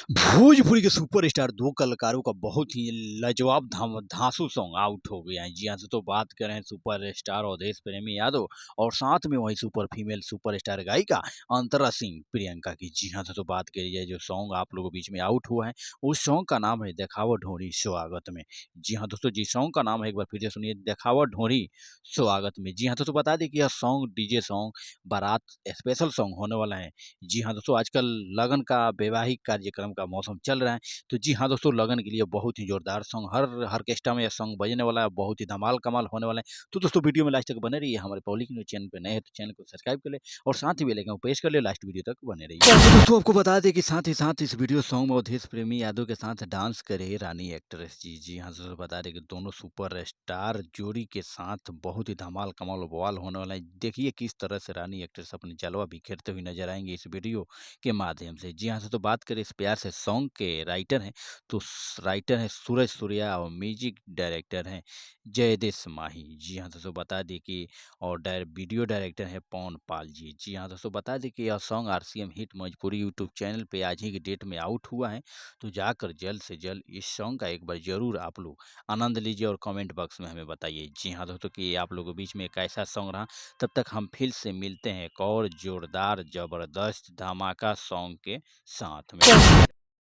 भोजपुरी के सुपरस्टार दो कलाकारों का बहुत ही लाजवाब धांसू सॉन्ग आउट हो गया है। जी हाँ, तो बात कर रहे हैं सुपरस्टार अवधेश प्रेमी यादव और साथ में वही सुपर फीमेल सुपरस्टार गायिका अंतरा सिंह प्रियंका की। जी हाँ, तो बात करी जाए जो सॉन्ग आप लोगों के बीच में आउट हुआ है, उस सॉन्ग का नाम है देखावा ढोरी स्वागत में। जी हाँ दोस्तों, जी सॉन्ग का नाम है, एक बार फिर से सुनिए, देखावा ढोरी स्वागत में। जी हाँ दोस्तों, बता दें कि यह सॉन्ग डीजे सॉन्ग बारात स्पेशल सॉन्ग होने वाला है। जी हाँ दोस्तों, आजकल लगन का वैवाहिक कार्यक्रम का मौसम चल रहा है, तो जी हाँ दोस्तों, लगन के लिए बहुत ही जोरदार सॉन्ग हर ऑर्केस्ट्रा में यह सॉन्ग बजने वाला है, बहुत ही धमाल कमाल होने वाला है। तो दोस्तों, वीडियो में लास्ट तक बने रहिए। हमारे पब्लिक न्यूज चैनल पे नए हैं तो चैनल को सब्सक्राइब कर ले और साथ ही बेल आइकन को प्रेस कर ले, लास्ट वीडियो तक बने रहिए। तो दोस्तों, आपको बता दें कि साथ ही साथ इस वीडियो सॉन्ग में अवधेश प्रेमी यादव के साथ डांस करे रानी एक्ट्रेस। जी जी हाँ दोस्तों, बता दें कि दोनों सुपर स्टार जोड़ी के साथ बहुत ही धमाल कमाल बवाल होने वाला है। देखिए किस तरह से रानी एक्ट्रेस अपनी जलवा बिखेरते हुए नजर आएंगे इस वीडियो के माध्यम से। जी हाँ, तो बात करें इस प्यार से सॉन्ग के राइटर हैं, तो राइटर हैं सूरज सूर्या और म्यूजिक डायरेक्टर हैं जयदेश माही। जी हाँ दोस्तों, बता दें कि और वीडियो डायरेक्टर हैं पवन पाल जी। जी हाँ दोस्तों, बता दें कि यह song RCM hit Bhojpuri YouTube channel पे आज ही की डेट में आउट हुआ है, तो जाकर जल्द से जल्द इस सॉन्ग का एक बार जरूर आप लोग आनंद लीजिए और कमेंट बॉक्स में हमें बताइए। जी हाँ दोस्तों, कि आप लोगों के बीच में एक ऐसा सॉन्ग रहा। तब तक हम फिर से मिलते हैं एक और जोरदार जबरदस्त धमाका सॉन्ग के साथ में।